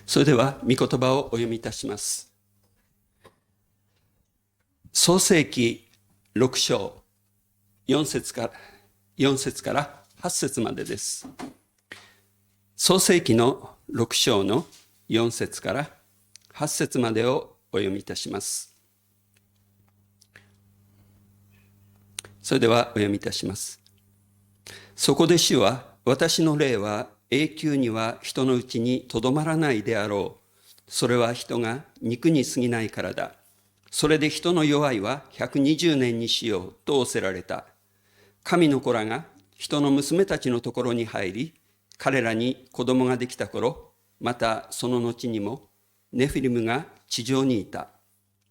それでは御言葉をお読みいたします。創世記6章4節から8節までです。創世記の6章の4節から8節までをお読みいたします。それではお読みいたします。そこで主は、私の霊は永久には人のうちにとどまらないであろう。それは人が肉に過ぎないからだ。それで人の弱いは120年にしようと仰せられた。神の子らが人の娘たちのところに入り、彼らに子供ができた頃、またその後にもネフィリムが地上にいた。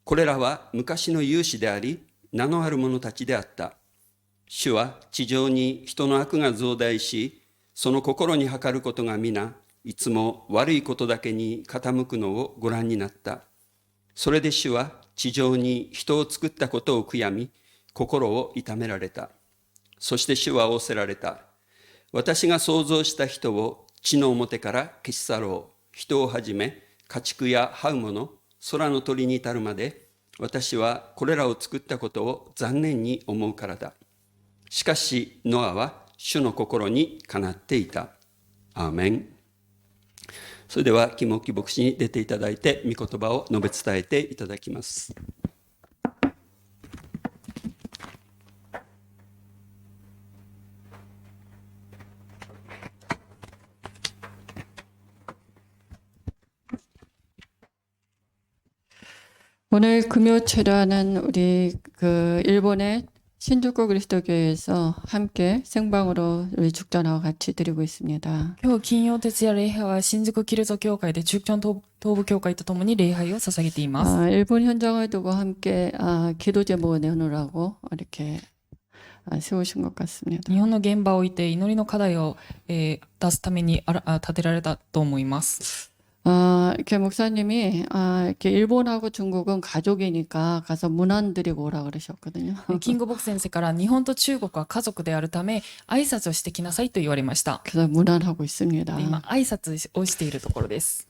これらは昔の勇士であり、名のある者たちであった。主は地上に人の悪が増大し、その心に計ることが皆、いつも悪いことだけに傾くのをご覧になった。それで主は地上に人を作ったことを悔やみ、心を痛められた。そして主は仰せられた。私が創造した人を地の表から消し去ろう。人をはじめ、家畜や這うもの、空の鳥に至るまで、私はこれらを作ったことを残念に思うからだ。しかし、ノアは主の心にかなっていた。アーメン。それでは、キモキ牧師に出ていただいて、御言葉を述べ伝えていただきます。오늘 금요 철야는 우리 일본의 신주쿠 그리스도교회에서 함께 생방으로 우리 죽전하고 같이 드리고 있습니다. 今日金曜徹夜礼拝は新宿キリスト教会で中京東部教会とともに礼拝を捧げています。 일본 현장을 두고 함께 기도 제목을 내놓으라고 이렇게 세우신 것 같습니다. 日本の現場を置いて祈りの課題を、出すために立てられたと思います。 이렇게 목사님이 이렇게 일본하고 중국은 가족이니까 가서 문안 드리고 오라 그러셨거든요. キングボク先生から日本と中国は家族であるため挨拶をしてきなさいと言われました。 그래서 문안하고 있습니다. 今挨拶をしているところです。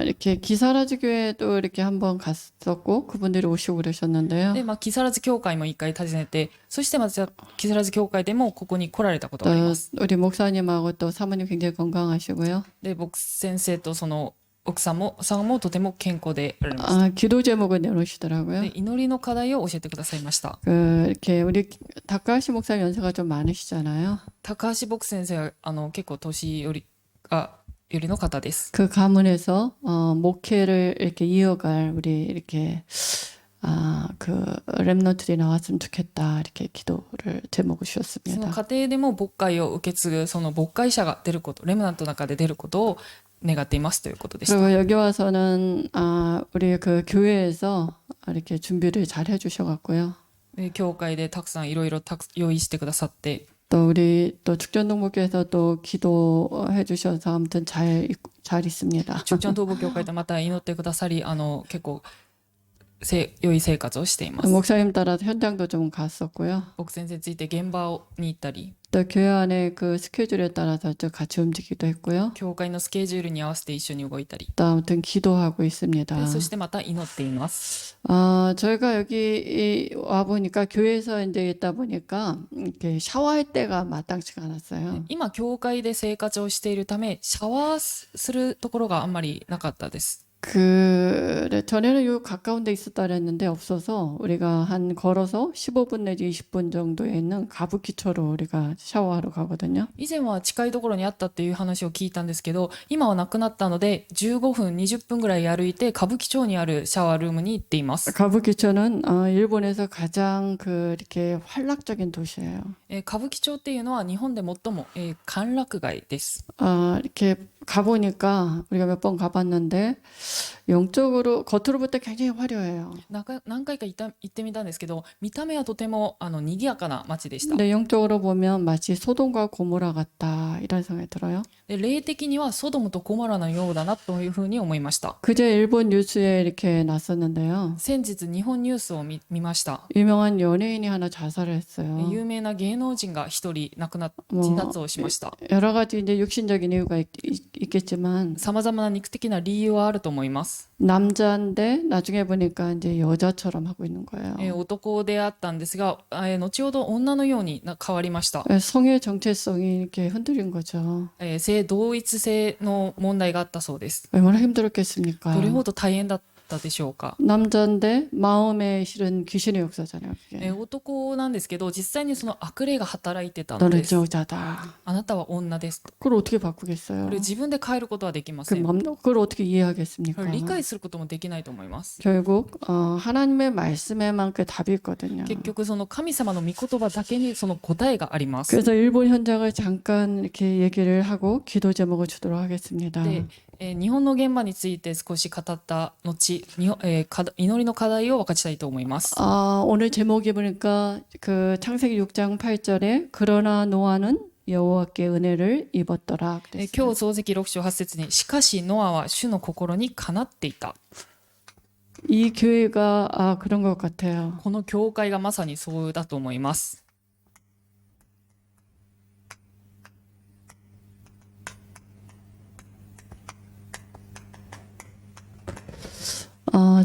이렇게 기사라지 교회도 이렇게 한번 갔었고 그분들이 오시고 그러셨는데요. で、木更津教会も一回訪ねて、そしてまた木更津教会でもここに来られたことがあります。 우리 목사님하고 또 사모님 굉장히 건강하시고요. で、ボク先生とその奥さんもとても健康であられました。 기도 제목을 내놓으시더라고요. で、祈りの課題を教えてくださいました。 이렇게 우리 다카하시 목사님 연세가 좀 많으시잖아요. 高橋ボク先生は結構年寄りの方です。 그 가문에서 목회를 이렇게 이어갈 우리 이렇게 렘넌트들이 나왔으면 좋겠다 이렇게 기도를 제목을 その 주셨습니다. 家庭でも牧会を受け継ぐその牧会者が出ること、レムナントの中で出ることを願っていますということでした。 그리고 여기 와서는 우리 그 교회에서 이렇게 준비를 잘 해주셔갖고요. で、教会でたくさんいろいろ用意してくださって、 또 우리 또 축전동목교에서 또 기도해 주셔서 아무튼 잘 있습니다. 中京東部教会でまた祈ってくださり、結構良い生活をしています。 목사님 따라서 현장도 좀 갔었고요. 僕先生について現場に行ったり、 또 교회 안에 그 스케줄에 따라서 좀 같이 움직이기도 했고요. 教会のスケジュールに合わせて一緒に動いたり、 또 아무튼 기도하고 있습니다. でそしてまた祈っています。 저희가 여기 와 보니까 교회에서 이제 있다 보니까 이렇게 샤워할 때가 마땅치가 않았어요. 今教会で生活をしているためシャワーするところがあんまりなかったです。 전에는 요 가까운 데 있었다 그랬는데 없어서 우리가 한 걸어서 15분 내지 20분 정도에 있는 가부키초로 우리가 샤워하러 가거든요. 以前は近いところにあったっていう話を聞いたんですけど、今はなくなったので15分20分ぐらい歩いて歌舞伎町にあるシャワールームに行っています。 가부키초는 일본에서 가장 이렇게 활락적인 도시예요. 歌舞伎町っていうのは日本で最も、歓楽街です。 이렇게 가보니까 우리가 몇 번 가봤는데 영적으로 겉으로 볼 때 굉장히 화려해요. 何回か行ってみたんですけど、見た目はとても賑やかな街でした。 근데 영적으로 보면 마치 소돔과 고모라 같다 이런 생각이 들어요. で、霊的にはソドムとゴモラのようだなというふうに思いました。 그제 일본 뉴스에 이렇게 났었는데요. 先日日本ニュースを見ました。 유명한 연예인이 하나 자살을 했어요. 有名な芸能人が一人自殺をしました。 여러 가지 이제 육신적인 이유가 있겠지만 様々な肉的な理由はあると思います。 남자인데 나중에 보니까 이제 여자처럼 하고 있는 거예요. 男であったんですが、後ほど女のように変わりました。 성의 정체성이 이렇게 흔들린 거죠. 性同一性の問題があったそうです。 얼마나 힘들었겠습니까? どれほど大変だったでしょうか。 남자인데 마음에 실은 귀신의 역사잖아요. 그게. 男なんですけど、実際にその悪霊が働いてたの 너는 です。 여자다. あなたは女ですと。 그걸 어떻게 こ 바꾸겠어요? れ自分で変えることはできま 그 せん。 그걸 어떻게 이해하겠습니까? 理解することもできないと思います。 결국 하나님의 말씀에만 그 답이 있거든요. 結局その神様の御言葉だけにその答えがあります。 그래서 일본 현장을 잠깐 이렇게 얘기를 하고 기도 제목을 주도록 하겠습니다. で、日本の現場について少し語った後、祈りの課題を分かちたいと思います。 오늘 제목이 보니까 그 창세기 6장 8절에 그러나 노아는 여호와께 은혜를 입었더라. 今日創世記6章8節にしかしノアは主の心にかなっていた。 이 교회가 그런 것 같아요. この教会がまさにそうだと思います。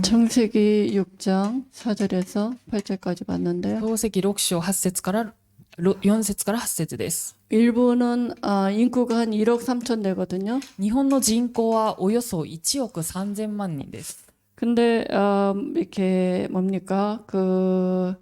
창세기 6장 4절에서 8절까지 봤는데요. 創世記6章8節から4節から8節です。 일본은 인구가 한 1억 3천 되거든요. 日本の人口はおよそ1億3000万人です。 근데 이렇게 뭡니까? 그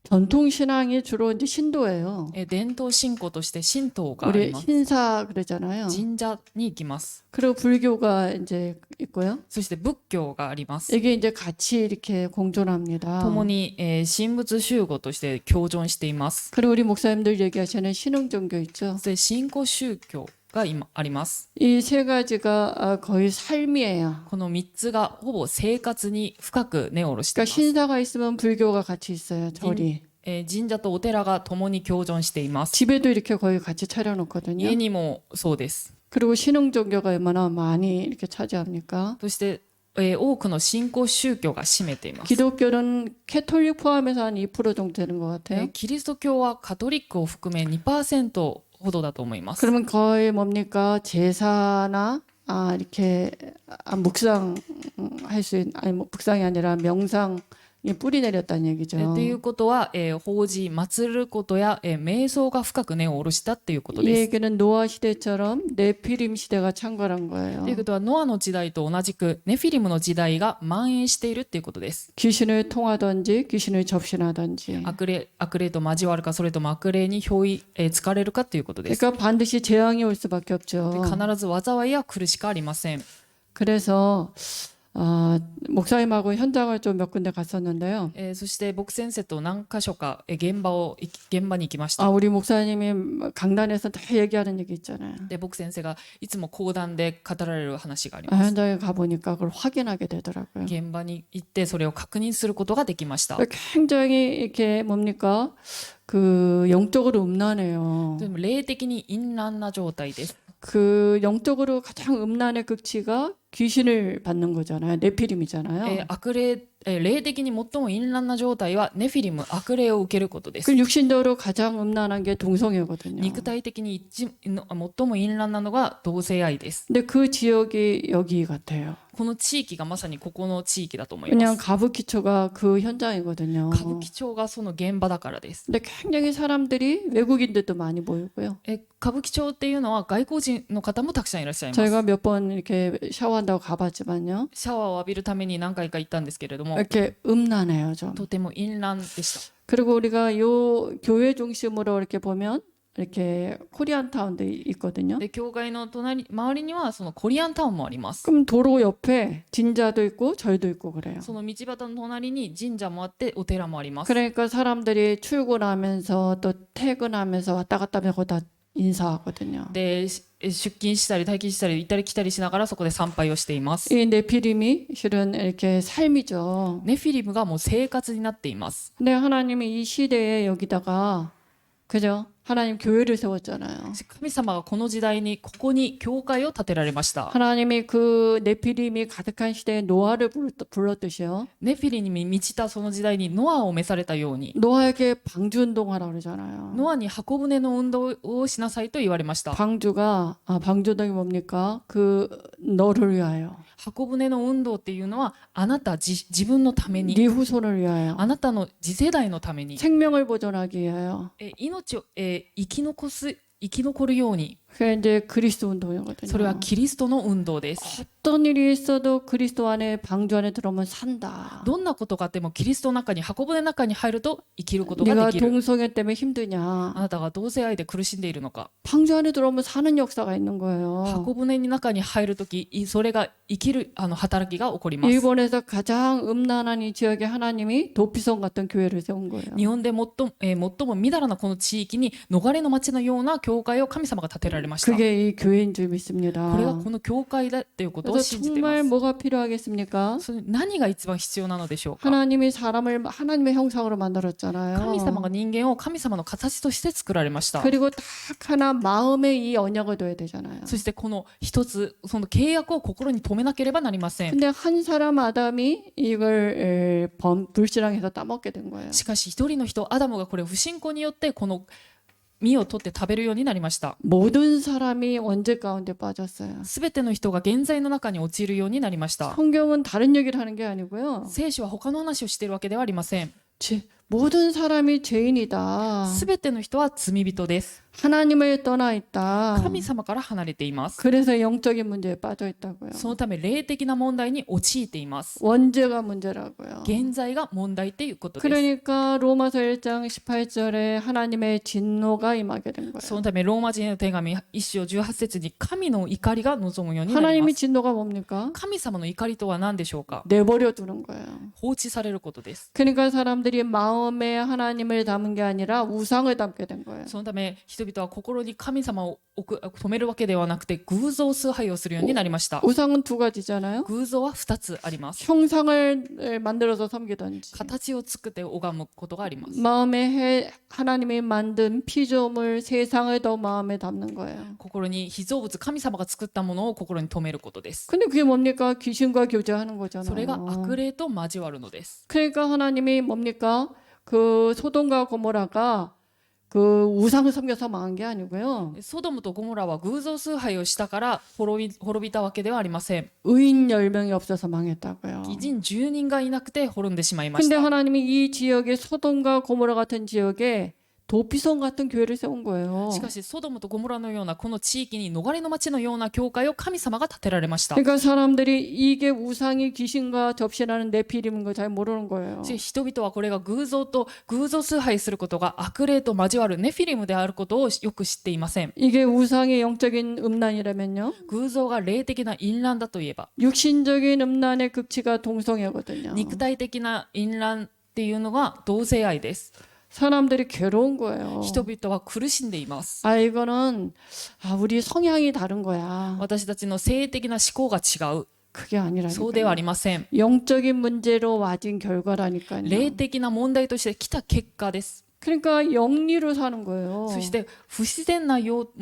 전통 신앙이 주로 이제 신도예요. 伝統信仰として神道があり 우리 ます。 신사 그러잖아요. 神社に行きます。 그리고 불교가 이제 있고요. そして仏教があります。 이게 이제 같이 이렇게 공존합니다. 共に、神仏集合として共存しています。 그리고 우리 목사님들 얘기하시는 신흥 종교 있죠. そして信仰宗教が今あります。 이 세 가지가 거의 삶이에요. この3つがほぼ生活に深く根を下ろしてい 그러니까 ます。 신사가 있으면 불교가 같이 있어요. 절이. 神社とお寺が共に共存しています。 집에도 이렇게 거의 같이 차려놓거든요. 家にもそうです。 그리고 신흥 종교가 얼마나 많이 이렇게 차지합니까? そして、多くの信仰宗教が占めています。 기독교는 캐톨릭 포함해서 한 2% 정도 되는 것 같아요. キリスト教はカトリックを含め 2% ほどだと思います。 그러면 거의 뭡니까? 제사나 이렇게 묵상 할 수 있는 아니 묵상이 아니라 명상이 뿌리 내렸다는 얘기죠. ということは、法事、祀ることや、瞑想が深く根を下ろしたっていうこと 이 です。 얘기는 노아 시대처럼 네피림 시대가 창궐한 거예요. ということはノアの時代と同じくネフィリムの時代が蔓延しているっていうことです。 귀신을 통하든지 귀신을 접신하든지. 悪霊と交わるかそれとも悪霊に憑依、疲れるかということです。 그러니까 반드시 재앙이 올 수밖에 で 없죠. 必ず災いや苦しかありません。 그래서 목사님하고 현장을 좀 몇 군데 갔었는데요. そして僕先生と何箇所か現場に行きました。 우리 목사님이 강단에서 다 얘기하는 얘기 있잖아요. で僕先生がいつも講談で語られる話があります。 현장에 가보니까 그걸 확인하게 되더라고요. 現場に行ってそれを確認することができました。 굉장히 이렇게 뭡니까? 그 영적으로 음란해요. でも霊的に淫乱な状態です。 그 영적으로 가장 음란의 극치가 귀신을 받는 거잖아요. 네피림이잖아요. 霊的に最も淫乱な状態はネフィリム、悪霊を受けることです。 그 육신적으로 가장 음란한 게 동성애거든요. 肉体的に最も淫乱なのが同性愛です。 근데 그 지역이 여기 같아요. この地域がまさにここの地域だと思い 그냥 ます。 가부키초가 그 현장이거든요. 歌舞伎町がその現場だからです。 근데 굉장히 사람들이 외국인들도 많이 모이고요. 歌舞伎町っていうのは外国人の方もたくさんいらっしゃいます。 저희가 몇 번 이렇게 샤워한다고 가봤지만요. シャワーを浴びるために何回か行ったんですけれども、 이렇게 음란해요, 좀. とても淫乱でした。 그리고 우리가 요 교회 중심으로 이렇게 보면 이렇게 코리안 타운도 있거든요. で教会の周りにはそのコリアンタウンもあります。 그럼 도로 옆에 진자도 있고 절도 있고 그래요. その道端の隣に神社もあってお寺もあります。 그러니까 사람들이 출근하면서 또 퇴근하면서 왔다 갔다 하면서 다 인사하거든요. で出勤したり退勤したり行ったり来たりしながらそこで参拝をしています。 이 네피림이 실은 이렇게 삶이죠. ネフィリムがもう生活になっています。 근데 하나님이 이 시대에 여기다가 그죠? 하나님 교회를 세웠잖아요. 神様がこの時代にここに教会を建てられました。 하나님이 그 네피림이 가득한 시대에 노아를 불렀듯이요. ネフィリに満ちたその時代にノアを召されたように、 노아에게 방주운동하라고 그러잖아요. ノアに箱舟の運動をしなさいと言われました。 방주운동이 뭡니까? 그 너를 위하여, 箱舟の運動っていうのはあなた自分のために、 네 후손을 위하여, あなたの次世代のために、 생명을 보존하기 위하여. 命を、生き残るように、 그게 이제 그리스도 운동이거든요. それはキリストの運動です。 어떤 일이 있어도 그리스도 안에 방주 안에 들어오면 산다. どんなことがあってもキリストの中に箱舟の中に入ると生きることが 네가 できる。 동성애 때문에 あ 힘드냐? なたが同性愛で苦しんでいるのか。 방주 안에 들어오면 사는 역사가 있는 거예요. 箱舟の中に入るとき、それが生きる働きが起こります。 일본에서 가장 음란한 이 지역에 하나님이 도피성 같은 교회를 세운 거예요. 日本で最もみだらなこの地域に逃れの町のような教会を神様が建てられました。 그게 이 교회인 줄 믿습니다. これがこの教会だということを 그래서 信じていま 정말 す。 뭐가 필요하겠습니까? それ何が一番必要なのでしょうか。 하나님이 사람을 하나님의 형상으로 만들었잖아요. 神様が人間を神様の形として作られました。 그리고 딱 하나 마음에 이 언약을 둬야 되잖아요. そしてこの一つ、その契約を心に留めなければなりません。 근데 한 사람 아담이 이걸 불신앙해서 따먹게 된 거예요. しかし一人の人、アダムがこれ不信仰によってこの実を取って食べるようになりました。 모든 사람이 원죄 가운데 빠졌어요. すべての人が現在の中に陥るようになりました。 성경은 다른 얘기를 하는 게 아니고요. 聖書は他の話をしているわけではありません。 모든 사람이 죄인이다. すべての人は罪人です。 하나님을 떠나 있다. 神様から離れています。 그래서 영적인 문제에 빠져 있다고요. そのため霊的な問題に陥っています。 원죄가 문제라고요. 現在が問題っていうことです。 그러니까 로마서 1장 18절에 하나님의 진노가 임하게 된 そ 거예요. のためローマ人への手紙1章18節に神の怒りが望むようになりま 하나님의 す。 진노가 뭡니까? 神様の怒りとは何でしょうか。 내버려 두는 거예요. 放置されることです。 그러니까 사람들이 마음에 하나님을 담은 게 아니라 우상을 담게 된 거예요. そのため人々は心に神様を止めるわけではなくて偶像崇拝をするようになりました。 우상은 두 가지잖아요. 偶像は2つあります。 형상을 만들어서 섬기든지 形を作って拝むことがあります。 마음에 하나님이 만든 피조물 세상을 더 마음에 담는 거예요. 心に被造物、神様が作ったものを心に留めることです。 근데 그게 뭡니까? 귀신과 교제하는 それが 거잖아요. 悪霊と交わるのです。 그러니까 하나님이 뭡니까? 그 소돔과 고모라가 그 우상을 섬겨서 망한 게 아니고요. ソドムとゴモラは偶像崇拝をしたから滅びたわけではありません。 의인 10명이 없어서 망했다고요. 義人10人がいなくて滅んでしまいまし 근데 た。 하나님이 이 지역에 소돔과 고모라 같은 지역에 도피성 같은 교회를 세운 거예요. しかしソドムとゴモラのようなこの地域に逃れの町のような教会を神様が建てられました。 그러니까 사람들이 이게 우상이 귀신과 접신하는 네피림인 걸 잘 모르는 거예요. 人々はこれが偶像崇拝することが悪霊と交わるネフィリムであることをよく知っていません。 이게 우상의 영적인 음란이라면요. 偶像が霊的な淫乱だといえば、 육신적인 음란의 극치가 동성애거든요. 肉体的な淫乱っていうのが同性愛です。 사람들이 괴로운 거예요. 人々は苦しんでいます。 이거는 우리 성향이 다른 거야. 私たちの性的な思考が違う。 그게 아니라니까요. そうではありません。 영적인 문제로 와진 결과라니까요. 霊的な問題として来た結果です。 그러니까 영리로 사는 거예요. そして不自然なも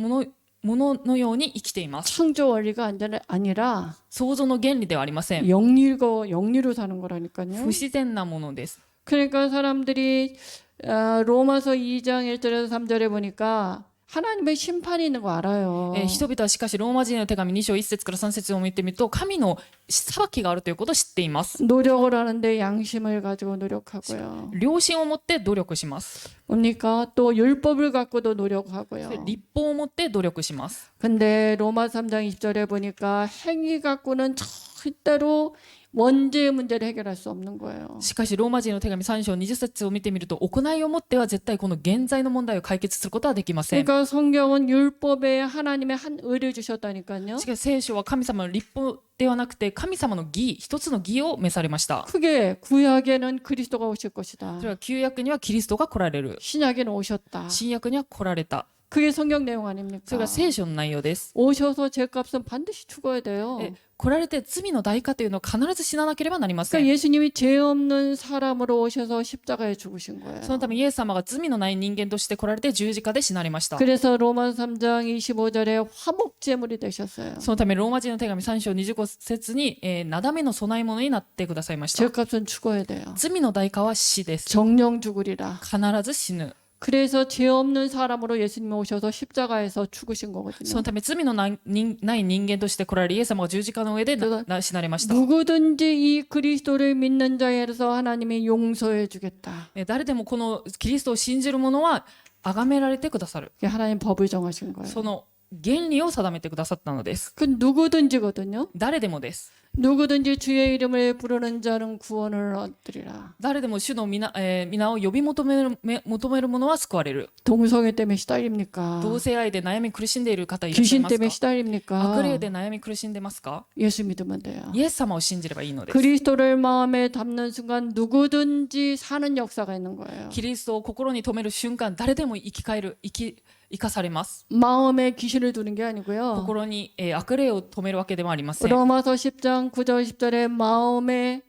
ののように生きています。 창조 원리가 아니라 創造の原理ではありません。 영리로 사는 거라니까요. 不自然なものです。 그러니까 사람들이 로마서 2장 1절에서 3절에 보니까 하나님의 심판이 있는 거 알아요. 人々はしかしローマ人への手紙2章1節から3節を見てみると神の裁きがあるということを知っています。 노력을 하는데 양심을 가지고 노력하고요. 良心を持って努力します。 뭡니까? 또 율법을 갖고도 노력하고요. 立法を持って努力します。 근데 로마 3장 20절에 보니까 행위 갖고는 절대로 원죄의 문제를 해결할 수 없는 거예요. しかしローマ人の手紙3章20節を見てみると行いをもっては絶対この現在の問題を解決することはできません。 그러니까 성경은 율법에 하나님의 한 의를 주셨다니까요. しかし聖書は神様の立法ではなくて神様の義、一つの義を召されました。 크게 구약에는 그리스도가 오실 것이다. それは旧約にはキリストが来られる。 신약에는 오셨다. 新約には来られた。 그게 성경 내용 それ 아닙니까? が聖書の内容です。 오셔서 죄값은 반드시 죽어야 돼요. 来られて罪の代価というのを必ず死ななければなりません。 그러니까 예수님이 죄 없는 사람으로 오셔서 십자가에 죽으신 거예요. そのためイエス様が罪のない人間として来られて十字架で死なれました。 그래서 로마 3장 25절에 화목 제물이 되셨어요. そのためローマ人の手紙3章25節に、なだめの供え物になってくださいました。 죄값은 죽어야 돼요. 罪の代価は死です。 정령 죽으리라. 必ず死ぬ。 그래서 죄 없는 사람으로 예수님이 오셔서 십자가에서 죽으신 そ 거거든요. のため罪のない人間として来られ、イエス様が十字架の上で死なれました。 누구든지 이 그리스도를 믿는 자에서 하나님이 용서해 주겠다. 誰でもこのキリストを信じる者は崇められてくださる。 이게 하나님 법을 정하신 거예요. その原理を定めてくださったのです。 그 누구든지거든요. 誰でもです。 누구든지 주의 이름을 부르는 자는 구원을 얻으리라. 誰でも主の皆を呼び求める者は救われる。 동성애 때문에 시달립니까? 同性愛で悩み苦しんでいる方いらっしゃい 귀신 ますか 때문에 시달립니까? 悪霊で悩み苦しんでますか 예수 믿으면 돼요. イエス様を信じればいいのです。 그리스도를 마음에 담는 순간 누구든지 사는 역사가 있는 거예요. キリストを心に留める瞬間、誰でも生かされます。 마음에 귀신을 두는 게 아니고요. 心に、悪霊を止めるわけでもありません。 로마서 10장 9절 10절에 마음에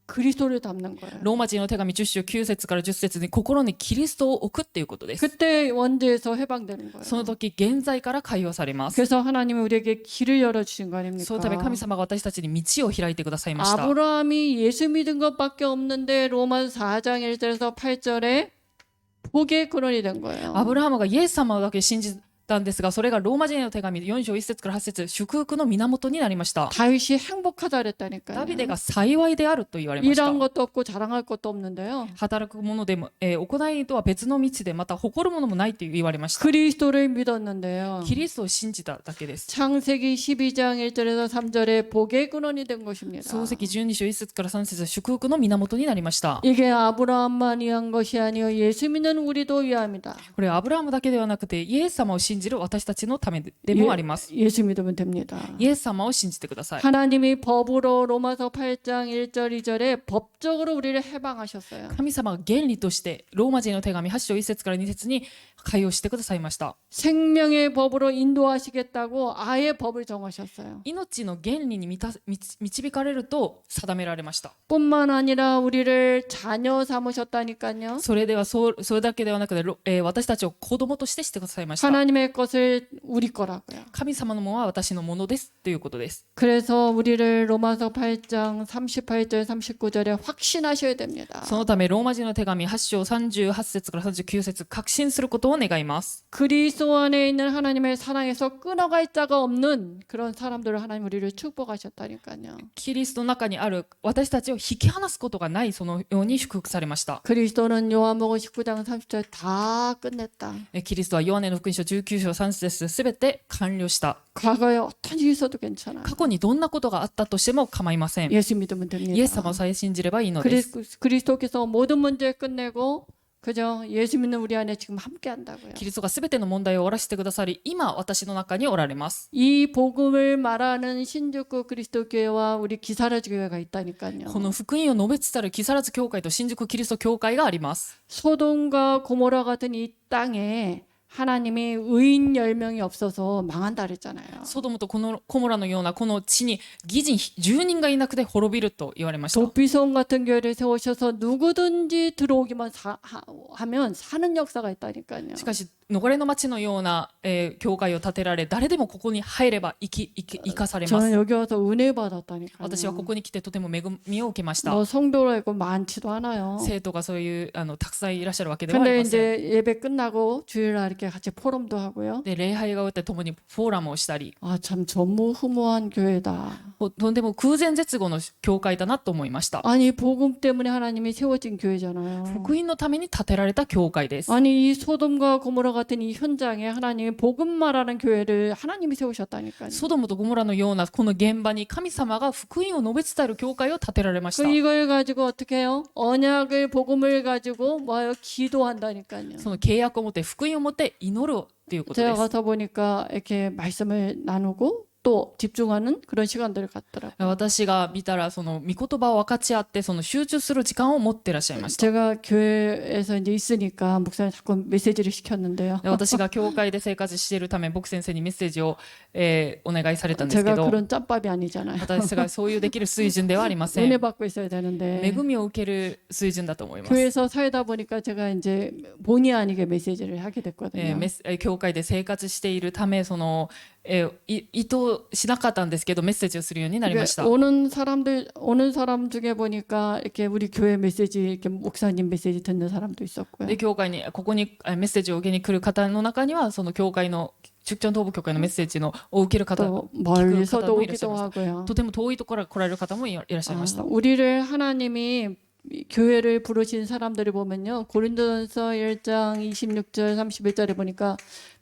그리스도를 담는 거예요. ローマ人の手紙10章9節から10節に心にキリストを置くっていうことです。 그때 원죄에서 해방되는 거예요. その時現在から解放されます。 그래서 하나님이 우리에게 길을 열어주신 거 そのため 아닙니까? 神様が私たちに道を開いてくださいました。 아브라함이 예수 믿은 것밖에 없는데 로마 4장 1절에서 8절에 복의 근원이 된 거예요. アブラハムがイエス様だけ信じたんですが、それがローマ人への手紙4章1節から8節、祝福の源になりました。 다윗이 행복하다 그랬다니까요. ダビデが幸いであると言われました。 일한 것도 없고 자랑할 것도 없는데요. 働くものでも、行いとは別の道で、また誇るものもないと言われました。 그리스도를 믿었는데요. キリストを信じただけです。 창세기 12장 1절에서 3절에 복의 근원이 된 것입니다. 創世記12章1節から3節、祝福の源になりました。 이게 아브라함만 위한 것이 아니요 예수 믿는 우리도 위함이다. これはアブラハムだけではなくて、イエス様を信じる私たちのためでもあります。 예수 믿으면 됩니다. イエス様を信じてください。 하나님이 법으로 로마서 8장 1절 2절에 법적으로 우리를 해방하셨어요. 神様が原理としてローマ人の手紙8章1節から2節に解放してくださいました。 생명의 법으로 인도하시겠다고 아예 법을 정하셨어요. 命の原理に導かれると定められました。 뿐만 아니라 우리를 자녀 삼으셨다니까요. それだけではなくて、私たちを子供としてしてくださいました。 하나님의 것을 우리 거라고요. 神様のものは私のものですということです。 그래서 우리를 로마서 8장 38절 39절에 확신하셔야 됩니다. そのためローマ人の手紙8章38節から39節、確信することを願います。 그리스도 안에 있는 하나님의 사랑에서 끊어갈 자가 없는 그런 사람들을 하나님 우리를 축복하셨다니까요. キリストの中にある私たちを引き離すことがないそのように祝福されました。 그리스도는 요한복음 19장 30절 다 끝냈다. キリストはヨハネの福音書19章3節すべて完了した。 과거에 어떤 일이 있어도 괜찮아요. 過去にどんなことがあったとしても構いません。 예수 믿으면 イエ 됩니다. ス様をさえ信じればいいのです。 그리스도께서 모든 문제 끝내고 그죠? 예수 믿는 우리 안에 지금 함께 한다고요. キリストがすべての問題を終わらせてくださり、今私の中におられます。 이 복음을 말하는 신주쿠 그리스도 교회와 우리 기사라지 교회가 있다니까요. この福音を述べ伝える木更津教会と新宿キリスト教会があります。 소돔과 고모라 같은 이 땅에 하나님이 의인 10명이 없어서 망한다 그랬잖아요. ソドムとコモラのようなこの地に義人10人がいなくて滅びると言われました。 도피성 같은 교회를 세우셔서 누구든지 들어오기만 하면 사는 역사가 있다니까요. しかし逃れの町のような、教会を建てられ、誰でもここに入れば生かされま 저는 す。 여기 와서 은혜 받았다니까요. 私はここに来てとても恵みを受けました。 뭐 성도가 있고 많지도 않아요. 生徒がそういうたくさんいらっしゃるわけではあり 근데 ません。 이제 예배 끝나고 주일날 이렇게 같이 포럼도 하고요. で礼拝が終わって共にフォーラムをしたり、 아, 참 전무후무한 교회다. とんでも空前絶後の教会だなと思いました。 아니 복음 때문에 하나님이 세워진 교회잖아요. 福音のために建てられた教会です。 아니 이 소돔과 고모라 같은 이 현장에 하나님이 복음 말하는 교회를 하나님이 세우셨다니까요. ソドムとゴモラのようなこの現場に神様が福音を述べ伝える教会を建てられまし 그 た。 이걸 가지고 어떻게 해요? 언약을 복음을 가지고 뭐요? 기도한다니까요. その契約を持って福音を持って祈るということで 제가 す。 가서 보니까 이렇게 말씀을 나누고 또 집중하는 그런 시간들을 갖더라고요. 私が見たらその御言葉を分かち合ってその集中する時間を持ってらっしゃいました。 제가 교회에서 이제 있으니까 목사님 자꾸 메시지를 시켰는데요. で私が教会で生活しているため僕先生にメッセージを、お願いされたんですけ 제가 ど 그런 짬밥이 아니잖아요. 私がそういうできる水準ではありませ 은혜 ん。 받고 있어야 恵 되는데 みを受ける水準だと思います。 교회에서 살다 보니까 제가 이제 본의 아니게 메시지를 하게 됐거든요. 教会で生活しているためその、意図しなかったんですけどメッセージをするようになりました。 오는 사람 중에 보니까 이렇게 우리 교회 메시지 이렇게 목사님 메시지 듣는 사람도 있었고요. で教会にここにメッセージを受けに来る方の中にはその教会の出張東部教会のメッセージのを受ける方 또 聞く方 멀리서도 もいらっしゃい 오기도 ました。 하고요. とても遠いところから来られる方もいらっしゃいました。 우리를 하나님이 교회를 부르신 사람들을 보면요. 고린도전서 1장 26절 31절에 보니까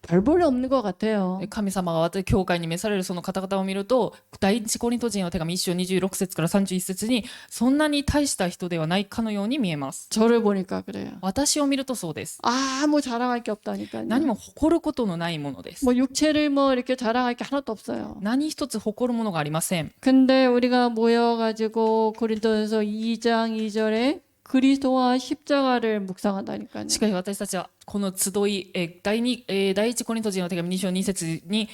별 볼 없는 것 같아요. 神様が私教会に召されるその方々を見ると第一コリント人の手紙1章26節から31節にそんなに大した人ではないかのように見えます。 저를 보니까 그래요. 私を見るとそうです。 아무 자랑할 게 없다니까요. 何も誇ることのないものです。 뭐 육체를 뭐 이렇게 자랑할 게 하나도 없어요. 何一つ誇るものがありません。 근데 우리가 모여가지고 고린도전서 2장 2절에 그리스도와 십자가를 묵상한다니까요. しかし私たちはこの集い、第一コリント人の手紙2章2節に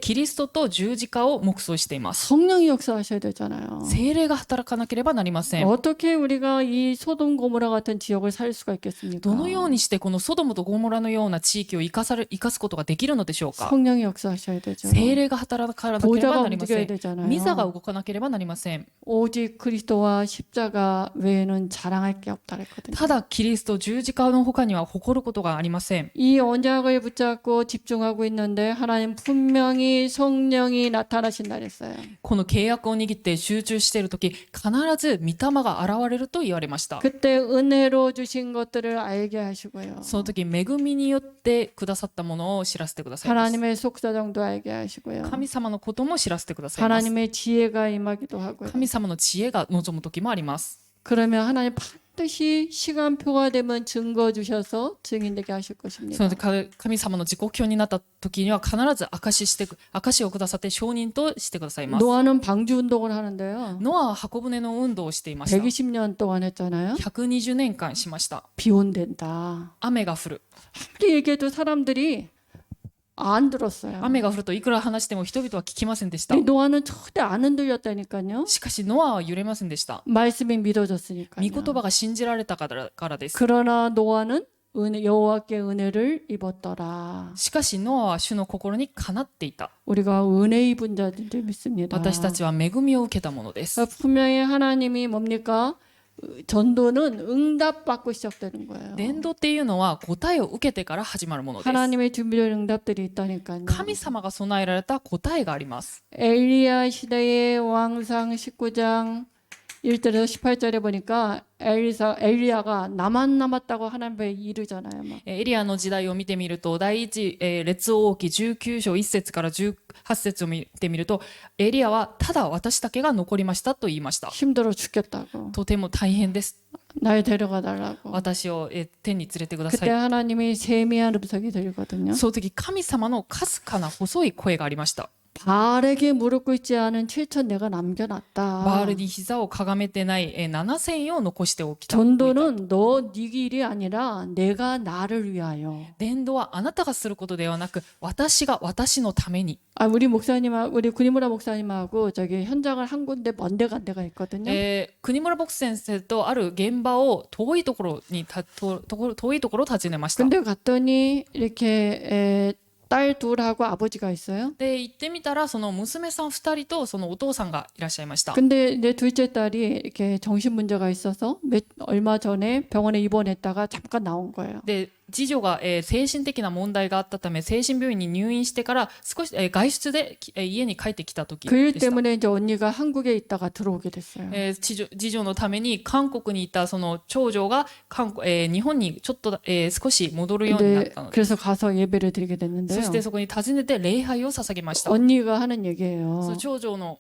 キリストと十字架を黙想しています。 성령이 역사하셔야 되잖아요. 聖霊が働かなければなりません。 어떻게 우리가 이 소돔 고모라 같은 지역을 살 수가 있겠습니까? どのようにしてこのソドムとゴモラのような地域を生かすことができるのでしょうか。 성령이 역사하셔야 되죠. 聖霊が働かなければなりませ 보좌가 ん。 움직여야 되잖아요. 御座が動かなければなりません。 오직 그리스도와 십자가 외에는 자랑할 게 없다 그랬거든요. ただキリスト十字架の他には誇ることがありません。 이 언약을 붙잡고 집중하고 있는데 하나님 분명히 성령이 나타나신다 그랬어요. この契約を握って集中している時必ず御霊が現れると言われました。 그때 은혜로 주신 것들을 알게 하시고요. その時恵みによってくださったものを知らせてくださいます。 하나님의 속사정도 알게 하시고요. 神様のことも知らせてくださいます。 하나님의 지혜가 임하기도 하고요. 神様の知恵が望む時もあります。 그러면 하나님 반드시 시간표가 되면 증거 주셔서 증인되게 하실 そ 것입니다. の時神様の時刻表になった時には必ず証しをくださって証人としてくださいます。 노아는 방주 운동을 하는데요. ノアは箱舟の運動をしていました。 120년 동안 했잖아요. 120年間しました。 비 온댄다. 雨が降る。 아무리 얘기해도 사람들이 안 들었어요. 雨が降るといくら話しても人々は聞きませんでした。 이 노아는 절대 안 흔들렸다니까요. しかしノアは揺れませんでした。 말씀이 믿어졌으니까요. 御言葉が信じられたからです。 그러나 노아는 여호와께 은혜를 입었더라. しかしノアは主の心にかなっていた。 우리가 은혜 입은 자들 줄 믿습니다. 私たちは恵みを受けたものです。 분명히 하나님이 뭡니까? 전도는 응답받고 시작되는 거예요. 伝道っていうのは答えを受けてから始まるものです。 하나님의 준비된 응답들이 있다니까요. 神様が備えられた答えがあります。 엘리야 시대의 왕상 19장 1절에서 18절에 보니까 엘리야가 나만 남았다고 하나님께 이르잖아요. 막. エリアの時代を見てみると第一、列王記19章1節から18節を見てみるとエリアはただ私だけが残りましたと言いました。 힘들어 죽겠다고. とても大変です。 날 데려가 달라고. 私を天に連れてくださ 그때 い。 하나님이 세미한 음성이 들리거든요. その時神様のかすかな細い声がありました。 바알에게 무릎 꿇지 않은 7천 내가 남겨놨다. バールに膝をかがめてない7000を残しておきた。 전도는 너 네 길이 아니라 내가 나를 위하여. 伝道はあなたがすることではなく私が私のために。 우리 목사님하고 우리 구니무라 목사님하고 저기 현장을 한 군데 먼데 간 데가 있거든요. 国村牧師先生とある現場を遠いところを訪ねました。 근데 갔더니 이렇게 딸 둘하고 아버지가 있어요. で行ってみたらその娘さん2人とそのお父さんがいらっしゃいました。 근데 내 둘째 딸이 이렇게 정신 문제가 있어서 얼마 전에 병원에 입원했다가 잠깐 나온 거예요. で次女が、精神的な問題があったため精神病院に入院してから少し、外出で、家に帰ってきた時 그 で 일 した。 때문에 이제 언니가 한국에 있다가 들어오게 됐어요. 次女のために韓国にいたその長女が日本にちょっと、少し戻るようになっ 근데 たので 그래서 가서 예배를 드리게 そ 됐는데요. してそこに訪ねて礼拝を捧げました。 언니가 하는 そ 얘기예요. の長女の、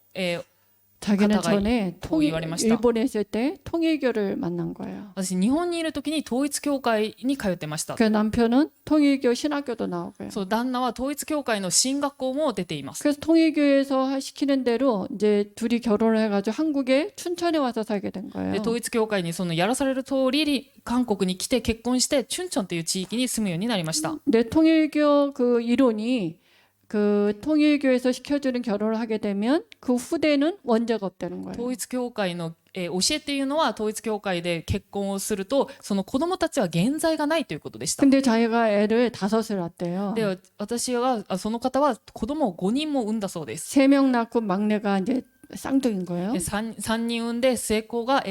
자기는 方が 전에 こう言われました 일본에 있을 때 통일교를 만난 거예요. 私日本にいる時に統一教会に通ってました。 그 남편은 통일교 신학교도 나오고요. そう旦那は統一教会の進学校も出ています。 그래서 통일교에서 시키는 대로 이제 둘이 결혼을 해가지고 한국에 춘천에 와서 살게 된 で 거예요. 統一教会にそのやらされる通りに韓国に来て結婚してチュンチョンという地域に住むようになりました。 근데 통일교 그 이론이 그 통일교에서 시켜주는 결혼을 하게 되면 그 후대는 원죄가 없다는 거예요. 統一教会の、教えっていうのは統一教会で結婚をするとその子供たちは原罪がないということでした。 근데 자기가 애를 5을 낳았대요. で私がその方は子供を5人も産んだそうです。 3명 낳고 막내가 이제 쌍둥이인 거예요. で 3人産んで末っ子が、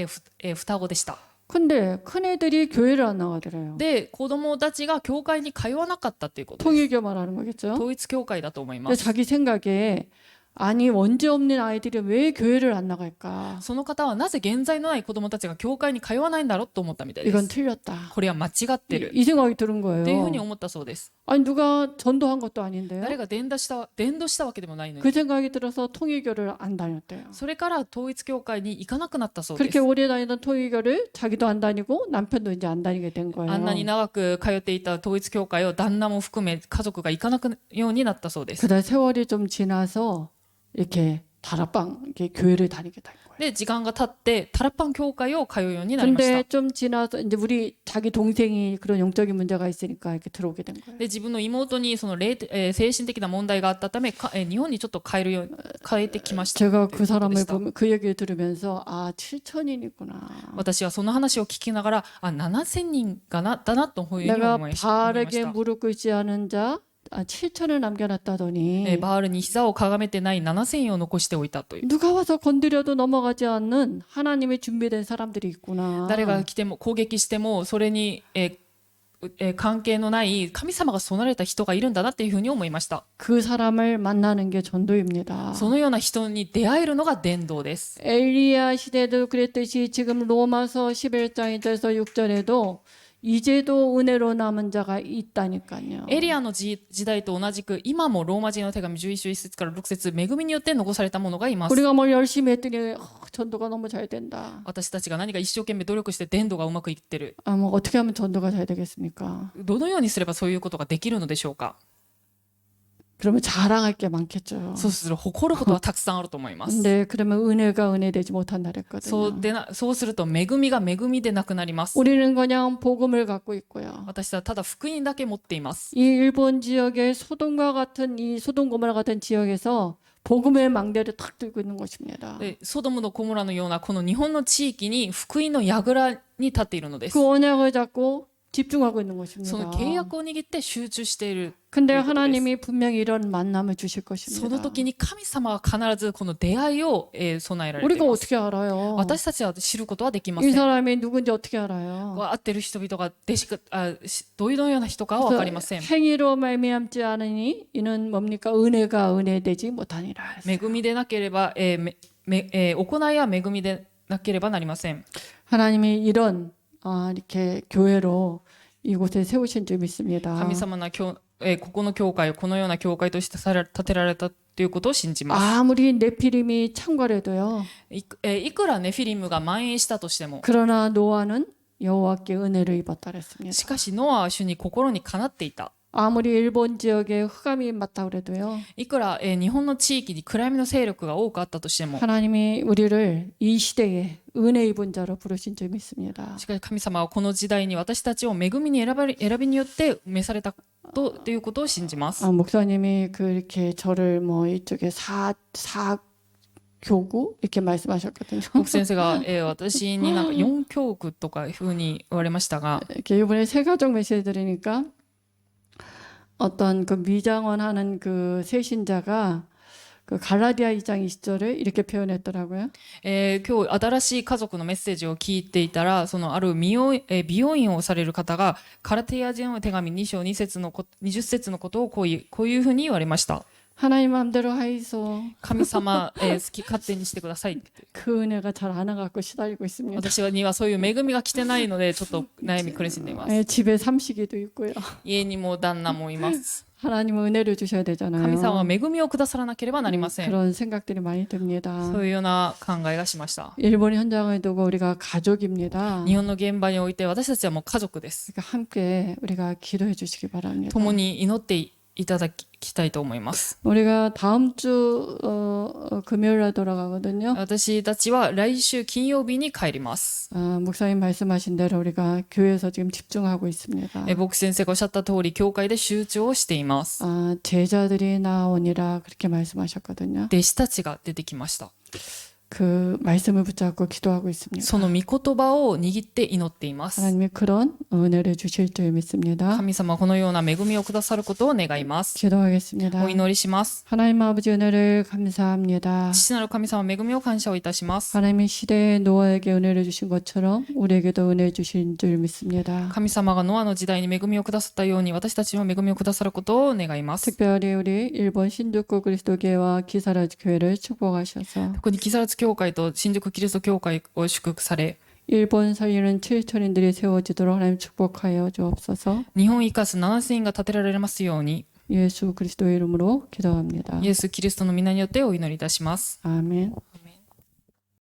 双子でした。 근데 큰애들이 교회를 안 나가더래요. で子供たちが教会に通わなかったということです。 통일교 말하는 거겠죠. 統一教会だと思いま 근데 す。 자기 생각에 아니 원죄 없는 아이들이 왜 교회를 안 나갈까? その方はなぜ現在のない子供たちが教会に通わないんだろうと思ったみたいで 이건 す。 틀렸다. これは間違ってる 이 생각이 드는 っていうふうに 거예요. 思ったそうです。 아니 누가 전도한 것도 아닌데요. 誰が伝道したわけでもないのに 그 생각이 들어서 통일교를 안 다녔대요. それから統一教会に行かなくなったそうで 그렇게 す。 오래 다니던 통일교를 자기도 안 다니고 남편도 이제 안 다니게 된 あんなに 거예요. 長く通っていた統一教会を旦那も含め家族が行かなくようになったそうです。 그다 세월이 좀 지나서 이렇게 다락방 이렇게 교회를 다니게 된 거예요. で時間が経ってタラッパン教会を通うようになりまし 근데 た。 좀 지나서 이제 우리 자기 동생이 그런 영적인 문제가 있으니까 이렇게 들어오게 된 거예요. で自分の妹にその精神的な問題があったため日本にちょっと帰ってきました。 제가 という 그 ことで 사람을 した。 보면 그 얘기를 들으면서 아 7천인이구나. 私はその話を聞きながら7000人だなというふうに 내가 思いました。 바르게 무릎 꿇지 않은 자 7천을 남겨놨다더니 バールに膝をかがめてない7000を残しておいたという。 누가 와서 건드려도 넘어가지 않는 하나님의 준비된 사람들이 있구나. 誰が来ても攻撃してもそれに、関係のない神様が備えた人がいるんだなっていうふうに思いました。 그 사람을 만나는 게 전도입니다. そのような人に出会えるのが伝道です。 엘리야 시대도 그랬듯이 지금 로마서 11장 1절에서 6절에도 이제도 은혜로 남은 자가 있다니까요. エリアの時代と同じく今もローマ人の手紙11章1節から6節恵みによって残されたものがいます。 우리가 뭘 열심히 했더니 전도가 너무 잘 된다. 私たちが何か一生懸命努力して伝道がうまくいってる。 아, 뭐 어떻게 하면 전도가 잘 되겠습니까? どのようにすればそういうことができるのでしょうか。 그러면 자랑할 게 많겠죠. そうすると誇ることはたくさんあると思います。 근데 그러면 은혜가 은혜되지 못한다 そう 그랬거든요. そうすると恵みが恵みでなくなります。 우리는 그냥 복음을 갖고 있고요. 私はただ福音だけ持っています。 이 일본 지역의 소돔과 같은 이 소돔 고모라 같은 지역에서 복음의 망대를 탁 들고 있는 것입니다. でソドムのコモラのようなこの日本の地域に福音の櫓に立っているのです 그 。 언약을 잡고 집중하고 있는 その 것입니다. 契約を握って集中している。 근데 그리고 하나님이 분명히 이런 만남을 주실 その 것입니다. 時に神様は必ずこの出会いを、備えられてい 우리가 ます。 어떻게 알아요? 私たちは知ることはできま 이 せん。 사람이 누군지 어떻게 알아요? 会ってる人々がどういうような人かは分かりません。 행위로 말미암지 않으니 이는 뭡니까? 은혜가 은혜되지 못하니라. 恵みでなければ、行いは恵みでなければなりません。 하나님이 이런 이렇게 교회로 이곳에 세우신 줄 믿습니다. 神様のここの教会をこのような教会として建てられたということを信じます。 아무리 네피림이 창궐해도요. いくらネフィリムが蔓延したとしても、 그러나 노아는 여호와께 은혜를 입었다 그랬습니다. しかしノアは主に心にかなっていた。 아무리 일본 지역에 흑암이 맞다 그래도요. いくら、日本の地域に暗闇の勢力が多くあったとしても、 하나님이 우리를 이 시대에 은혜 입은 자로 부르신 줄 믿습니다. しかし神様はこの時代に私たちを恵みに選びによって召されたということを信じます。 목사님이 그렇게 저를 뭐 이쪽에 교구 이렇게 말씀하셨거든요. 僕先生が、私になんか4教区とかいうふうに言われましたが、 이렇게 이번에 세가족 메시지 들으니까 어떤 그 미장원 하는 그 세신자가 그 갈라디아 2장 20절을 이렇게 표현했더라고요. 今日新しい家族のメッセージを聞いていたら、そのある美容院をされる方がカラテア人の手紙2章20節のことをこういうふうに言われました。 하나님 마음대로 하이소. 神様、好き勝手にしてくださいって。 그 은혜가 잘 안 와갖고 시달리고 있습니다. 私にはそういう恵みが来てないのでちょっと悩み苦しんでいます。 집에 삼식이도 있고요. 家にも旦那もいます。 하나님은 은혜를 주셔야 되잖아요. 神様は恵みをくださらなければなりません。 그런 생각들이 많이 듭니다. そういうような考えがしました。 일본 현장을 두고 우리가 가족입니다. 日本の現場において私たちはもう家族です。 그러니까 함께 우리가 기도해 주시기 바랍니다. 共に祈っていただきたいと思います。 우리가 다음 주 금요일에 돌아가거든요. 私たちは来週金曜日に帰ります。 목사님 말씀하신 대로 우리가 교회에서 지금 집중하고 있습니다. 牧師先生がおっしゃった通り教会で集中をしています。 제자들이 나오니라 그렇게 말씀하셨거든요. 弟子たちが出てきました。 그 말씀을 붙잡고 기도하고 있습니다. その御言葉を握って祈っています。 하나님이 그런 은혜를 주실 줄 믿습니다. 神様はこのような恵みをくださることを願います。 기도하겠습니다. お祈りします。 하나님 아버지 은혜를 감사합니다. 父なる神様、恵みを感謝をいたします。 하나님이 시대에 노아에게 은혜를 주신 것처럼 우리에게도 은혜 주신 줄 믿습니다. 神様がノアの時代に恵みをくださったように私たちにも恵みをくださることを願います。 특별히 우리 일본 신주쿠 그리스도교회와 기사라즈 교회를 축복하셔서 特に木更津教会と新宿キリスト教会を祝福され、 일본 살리는 7천인들이 세워지도록 하나님 축복하여 주옵소서. 日本を生かす7000人が建てられますように、 예수 그리스도의 이름으로 기도합니다. イエス・キリストの皆によってお祈りいたします。 아멘.